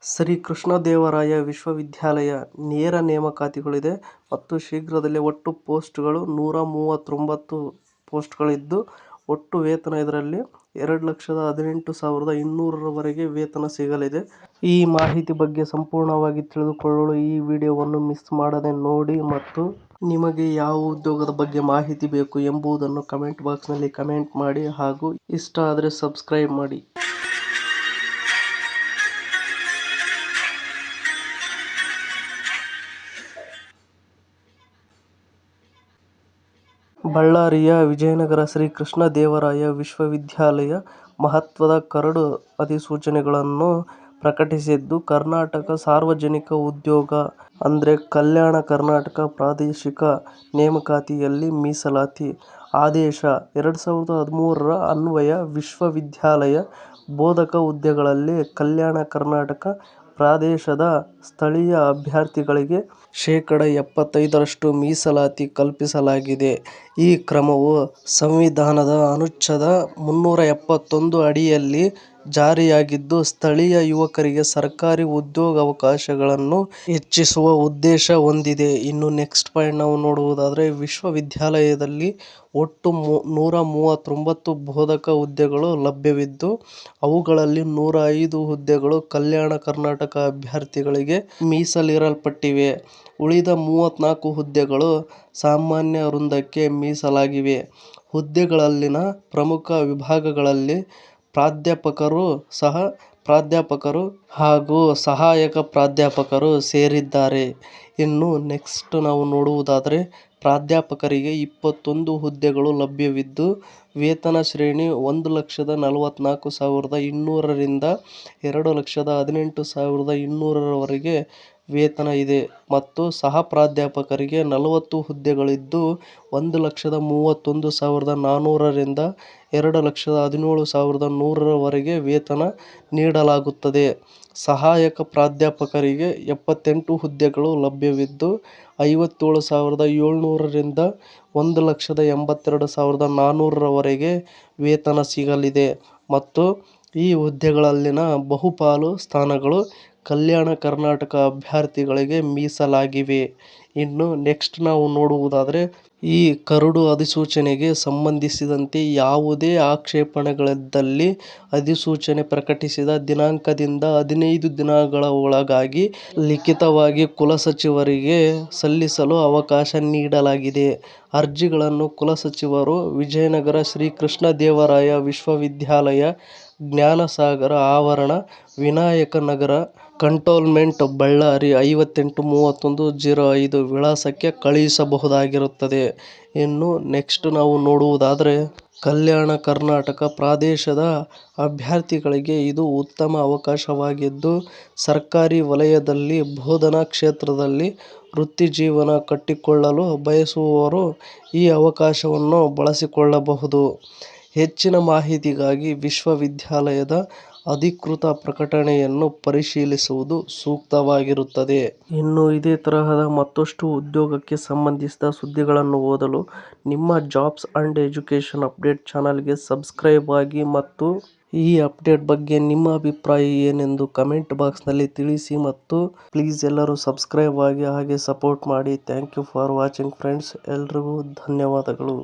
ಶ್ರೀ ಕೃಷ್ಣದೇವರಾಯ ವಿಶ್ವವಿದ್ಯಾಲಯ ನೇರ ನೇಮಕಾತಿಗಳಿದೆ ಮತ್ತು ಶೀಘ್ರದಲ್ಲೇ ಒಟ್ಟು ಪೋಸ್ಟ್ಗಳು 139 ಪೋಸ್ಟ್ಗಳಿದ್ದು ಒಟ್ಟು ವೇತನ ಇದರಲ್ಲಿ 2,18,200 ವೇತನ ಸಿಗಲಿದೆ. ಈ ಮಾಹಿತಿ ಬಗ್ಗೆ ಸಂಪೂರ್ಣವಾಗಿ ತಿಳಿದುಕೊಳ್ಳಲು ಈ ವಿಡಿಯೋವನ್ನು ಮಿಸ್ ಮಾಡದೆ ನೋಡಿ ಮತ್ತು ನಿಮಗೆ ಯಾವ ಉದ್ಯೋಗದ ಬಗ್ಗೆ ಮಾಹಿತಿ ಬೇಕು ಎಂಬುದನ್ನು ಕಮೆಂಟ್ ಬಾಕ್ಸ್ನಲ್ಲಿ ಕಮೆಂಟ್ ಮಾಡಿ ಹಾಗೂ ಇಷ್ಟ ಆದರೆ ಸಬ್ಸ್ಕ್ರೈಬ್ ಮಾಡಿ. ಬಳ್ಳಾರಿಯ ವಿಜಯನಗರ ಶ್ರೀ ಕೃಷ್ಣದೇವರಾಯ ವಿಶ್ವವಿದ್ಯಾಲಯ ಮಹತ್ವದ ಕರಡು ಅಧಿಸೂಚನೆಗಳನ್ನು ಪ್ರಕಟಿಸಿದ್ದು, ಕರ್ನಾಟಕ ಸಾರ್ವಜನಿಕ ಉದ್ಯೋಗ ಅಂದರೆ ಕಲ್ಯಾಣ ಕರ್ನಾಟಕ ಪ್ರಾದೇಶಿಕ ನೇಮಕಾತಿಯಲ್ಲಿ ಮೀಸಲಾತಿ ಆದೇಶ 2013 ಅನ್ವಯ ವಿಶ್ವವಿದ್ಯಾಲಯ ಬೋಧಕ ಹುದ್ದೆಗಳಲ್ಲಿ ಕಲ್ಯಾಣ ಕರ್ನಾಟಕ ಪ್ರದೇಶದ ಸ್ಥಳೀಯ ಅಭ್ಯರ್ಥಿಗಳಿಗೆ ಶೇಕಡಾ 75ರಷ್ಟು ಮೀಸಲಾತಿ ಕಲ್ಪಿಸಲಾಗಿದೆ. ಈ ಕ್ರಮವು ಸಂವಿಧಾನದ ಅನುಚ್ಛೇದ 371 ಅಡಿಯಲ್ಲಿ ಜಾರಿಯಾಗಿದ್ದು, ಸ್ಥಳೀಯ ಯುವಕರಿಗೆ ಸರ್ಕಾರಿ ಉದ್ಯೋಗಾವಕಾಶಗಳನ್ನು ಹೆಚ್ಚಿಸುವ ಉದ್ದೇಶ ಹೊಂದಿದೆ. ಇನ್ನು ನೆಕ್ಸ್ಟ್ ಪಾಯಿಂಟ್ ನಾವು ನೋಡುವುದಾದರೆ, ವಿಶ್ವವಿದ್ಯಾಲಯದಲ್ಲಿ ಒಟ್ಟು 139 ಬೋಧಕ ಹುದ್ದೆಗಳು ಲಭ್ಯವಿದ್ದು, ಅವುಗಳಲ್ಲಿ 105 ಹುದ್ದೆಗಳು ಕಲ್ಯಾಣ ಕರ್ನಾಟಕ ಅಭ್ಯರ್ಥಿಗಳಿಗೆ ಮೀಸಲಿಡಲ್ಪಟ್ಟಿವೆ. ಉಳಿದ 34 ಹುದ್ದೆಗಳು ಸಾಮಾನ್ಯ ವೃಂದಕ್ಕೆ ಮೀಸಲಾಗಿವೆ. ಹುದ್ದೆಗಳಲ್ಲಿನ ಪ್ರಮುಖ ವಿಭಾಗಗಳಲ್ಲಿ ಪ್ರಾಧ್ಯಾಪಕರು, ಸಹ ಪ್ರಾಧ್ಯಾಪಕರು ಹಾಗೂ ಸಹಾಯಕ ಪ್ರಾಧ್ಯಾಪಕರು ಸೇರಿದ್ದಾರೆ. ಇನ್ನು ನೆಕ್ಸ್ಟ್ ನಾವು ನೋಡುವುದಾದರೆ, ಪ್ರಾಧ್ಯಾಪಕರಿಗೆ 21 ಹುದ್ದೆಗಳು ಲಭ್ಯವಿದ್ದು, ವೇತನ ಶ್ರೇಣಿ 1,44,200 ರಿಂದ 2,18,200 ವೇತನ ಇದೆ ಮತ್ತು ಸಹ ಪ್ರಾಧ್ಯಾಪಕರಿಗೆ 40 ಹುದ್ದೆಗಳಿದ್ದು, 1,31,400 ರಿಂದ 2,17,100 ವೇತನ ನೀಡಲಾಗುತ್ತದೆ. ಸಹಾಯಕ ಪ್ರಾಧ್ಯಾಪಕರಿಗೆ 78 ಹುದ್ದೆಗಳು ಲಭ್ಯವಿದ್ದು, 57,700 ರಿಂದ 1,82,400 ವೇತನ ಸಿಗಲಿದೆ ಮತ್ತು ಈ ಹುದ್ದೆಗಳಲ್ಲಿನ ಬಹುಪಾಲು ಸ್ಥಾನಗಳು ಕಲ್ಯಾಣ ಕರ್ನಾಟಕ ಅಭ್ಯರ್ಥಿಗಳಿಗೆ ಮೀಸಲಾಗಿವೆ. ಇನ್ನು ನೆಕ್ಸ್ಟ್ ನಾವು ನೋಡುವುದಾದರೆ, ಈ ಕರಡು ಅಧಿಸೂಚನೆಗೆ ಸಂಬಂಧಿಸಿದಂತೆ ಯಾವುದೇ ಆಕ್ಷೇಪಣೆಗಳಿದ್ದಲ್ಲಿ ಅಧಿಸೂಚನೆ ಪ್ರಕಟಿಸಿದ ದಿನಾಂಕದಿಂದ 15 ದಿನಗಳ ಒಳಗಾಗಿ ಲಿಖಿತವಾಗಿ ಕುಲಸಚಿವರಿಗೆ ಸಲ್ಲಿಸಲು ಅವಕಾಶ ನೀಡಲಾಗಿದೆ. ಅರ್ಜಿಗಳನ್ನು ಕುಲಸಚಿವರು ವಿಜಯನಗರ ಶ್ರೀ ಕೃಷ್ಣದೇವರಾಯ ವಿಶ್ವವಿದ್ಯಾಲಯ, ಜ್ಞಾನಸಾಗರ ಆವರಣ, ವಿನಾಯಕ ನಗರ, ಕಂಟೋನ್ಮೆಂಟ್, ಬಳ್ಳಾರಿ 583105 ವಿಳಾಸಕ್ಕೆ ಕಳುಹಿಸಬಹುದಾಗಿರುತ್ತದೆ. ಇನ್ನು ನೆಕ್ಸ್ಟ್ ನಾವು ನೋಡುವುದಾದರೆ, ಕಲ್ಯಾಣ ಕರ್ನಾಟಕ ಪ್ರದೇಶದ ಅಭ್ಯರ್ಥಿಗಳಿಗೆ ಇದು ಉತ್ತಮ ಅವಕಾಶವಾಗಿದ್ದು, ಸರ್ಕಾರಿ ವಲಯದಲ್ಲಿ ಬೋಧನಾ ಕ್ಷೇತ್ರದಲ್ಲಿ ವೃತ್ತಿಜೀವನ ಕಟ್ಟಿಕೊಳ್ಳಲು ಬಯಸುವವರು ಈ ಅವಕಾಶವನ್ನು ಬಳಸಿಕೊಳ್ಳಬಹುದು. ಹೆಚ್ಚಿನ ಮಾಹಿತಿಗಾಗಿ ವಿಶ್ವವಿದ್ಯಾಲಯದ ಅಧಿಕೃತ ಪ್ರಕಟಣೆಯನ್ನು ಪರಿಶೀಲಿಸುವುದು ಸೂಕ್ತವಾಗಿರುತ್ತದೆ. ಇನ್ನು ಇದೇ ತರಹದ ಮತ್ತಷ್ಟು ಉದ್ಯೋಗಕ್ಕೆ ಸಂಬಂಧಿಸಿದ ಸುದ್ದಿಗಳನ್ನು ಓದಲು ನಿಮ್ಮ ಜಾಬ್ಸ್ ಅಂಡ್ ಎಜುಕೇಷನ್ ಅಪ್ಡೇಟ್ ಚಾನಲ್ಗೆ ಸಬ್ಸ್ಕ್ರೈಬ್ ಆಗಿ ಮತ್ತು ಈ ಅಪ್ಡೇಟ್ ಬಗ್ಗೆ ನಿಮ್ಮ ಅಭಿಪ್ರಾಯ ಏನೆಂದು ಕಮೆಂಟ್ ಬಾಕ್ಸ್ನಲ್ಲಿ ತಿಳಿಸಿ ಮತ್ತು ಪ್ಲೀಸ್ ಎಲ್ಲರೂ ಸಬ್ಸ್ಕ್ರೈಬ್ ಆಗಿ ಹಾಗೆ ಸಪೋರ್ಟ್ ಮಾಡಿ. Thank you for watching friends. ಎಲ್ರಿಗೂ ಧನ್ಯವಾದಗಳು.